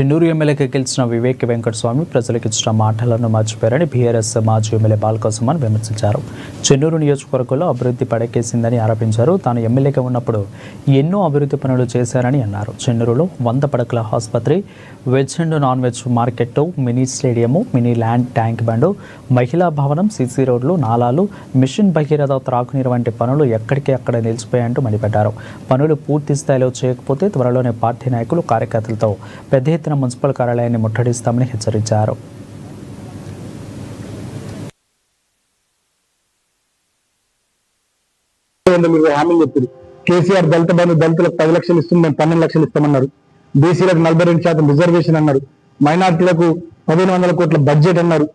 చెన్నూరు ఎమ్మెల్యేకి గెలిచిన వివేక్ వెంకటస్వామి ప్రజలకు ఇచ్చిన మాటలను మర్చిపోయారని బీఆర్ఎస్ మాజీ ఎమ్మెల్యే బాలకోసమన్ విమర్శించారు. చెన్నూరు నియోజకవర్గంలో అభివృద్ధి పడకేసిందని ఆరోపించారు. తాను ఎమ్మెల్యేగా ఉన్నప్పుడు ఎన్నో అభివృద్ధి పనులు చేశారని అన్నారు. చెన్నూరులో 100 పడకల ఆసుపత్రి, veg and non veg market, mini stadium, mini land tank bund, మహిళా భవనం, సీసీ రోడ్లు, నాలాలు, మిషన్ భగీరథ, త్రాగునీరు వంటి పనులు ఎక్కడికి అక్కడ నిలిచిపోయాయంటూ మండిపడ్డారు. పనులు పూర్తి స్థాయిలో చేయకపోతే త్వరలోనే పార్టీ నాయకులు కార్యకర్తలతో పెద్ద ఎత్తున మున్సిపల్ కార్యాలయాన్ని ముట్టడిస్తామని హెచ్చరించారు. కేసీఆర్ దళిత బంధు దళితులకు 10 లక్షలు ఇస్తుంది, మేము 12 లక్షలు ఇస్తామన్నారు. బీసీలకు 42% రిజర్వేషన్ అన్నారు. మైనార్టీలకు 1500 కోట్ల బడ్జెట్ అన్నారు.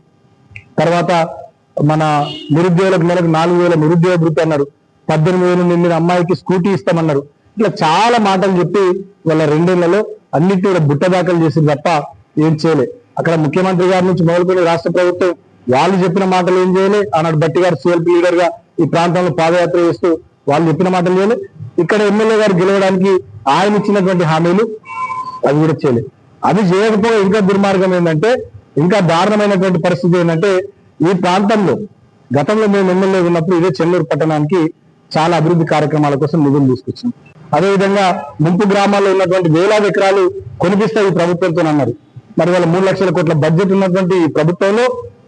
తర్వాత మన నిరుద్యోగులకు నెలకు 4000 నిరుద్యోగ వృత్తి అన్నారు. 18,000 నిండిన అమ్మాయికి స్కూటీ ఇస్తామన్నారు. ఇట్లా చాలా మాటలు చెప్పి వాళ్ళ 2 ఏళ్లలో అన్నింటినీ కూడా బుట్ట దాఖలు చేసింది తప్ప ఏం చేయలే. అక్కడ ముఖ్యమంత్రి గారి నుంచి మొదలుకొని రాష్ట్ర ప్రభుత్వం వాళ్ళు చెప్పిన మాటలు ఏం చేయలే. ఆనాడు బట్టి గారు సిఎల్పి లీడర్ గా ఈ ప్రాంతంలో పాదయాత్ర చేస్తూ వాళ్ళు చెప్పిన మాటలు చేయలే. ఇక్కడ ఎమ్మెల్యే గారు గెలవడానికి ఆయన ఇచ్చినటువంటి హామీలు అది కూడా చేయలే. అది చేయకపోతే ఇంకా దుర్మార్గం ఏంటంటే, ఇంకా దారుణమైనటువంటి పరిస్థితి ఏంటంటే, ఈ ప్రాంతంలో గతంలో మేము ఎమ్మెల్యే ఉన్నప్పుడు ఇదే చెన్నూరు పట్టణానికి చాలా అభివృద్ధి కార్యక్రమాల కోసం నిధులు తీసుకొచ్చాం. అదేవిధంగా ముంపు గ్రామాల్లో ఉన్నటువంటి వేలాది ఎకరాలు కొనిపిస్తాయి ఈ ప్రభుత్వంతో అన్నారు. మరి వాళ్ళ 3 లక్షల కోట్ల బడ్జెట్ ఉన్నటువంటి ఈ ప్రభుత్వంలో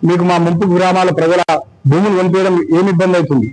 మీకు మా ముంపు గ్రామాల ప్రజల భూములు కొనిపించడం ఏమి ఇబ్బంది అవుతుంది?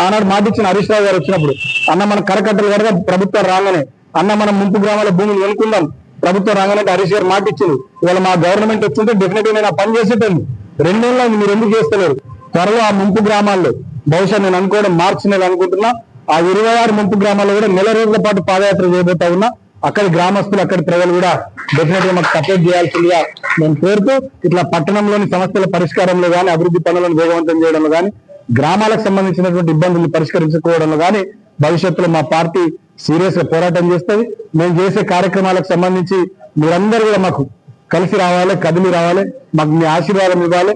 ఆనాడు మాట ఇచ్చిన హరీష్ రావు గారు వచ్చినప్పుడు, అన్న మన కరకట్టలు కడగా ప్రభుత్వం రాగానే, అన్న మనం ముంపు గ్రామాల భూములు కొనుక్కుందాం ప్రభుత్వం రాగానే హరీష్ గారు మాట ఇచ్చింది. ఇవాళ మా గవర్నమెంట్ వచ్చింటే డెఫినెట్ గా నేను ఆ పని చేసేటండి. 2 ఏళ్ళ మీరు ఎందుకు చేస్తలేరు? త్వరలో ఆ ముంపు గ్రామాల్లో బహుశా నేను అనుకోవడం మార్చి నెల అనుకుంటున్నా, ఆ 26 ముంపు గ్రామాల్లో కూడా నెల రోజుల పాటు పాదయాత్ర చేయబోతా ఉన్నా. అక్కడి గ్రామస్తులు, అక్కడి ప్రజలు కూడా డెఫినెట్ గా మాకు సపోర్ట్ చేయాల్సిందిగా నేను కోరుతూ, ఇట్లా పట్టణంలోని సమస్యల పరిష్కారంలో కానీ, అభివృద్ధి పనులను వేగవంతం చేయడంలో కానీ, గ్రామాలకు సంబంధించినటువంటి ఇబ్బందులు పరిష్కరించుకోవడంలో కానీ భవిష్యత్తులో మా పార్టీ సీరియస్ గా పోరాటం చేస్తుంది. మేము చేసే కార్యక్రమాలకు సంబంధించి మీరందరూ కూడా మాకు కలిసి రావాలి, కదిలి రావాలి, మాకు మీ ఆశీర్వాదం ఇవ్వాలి.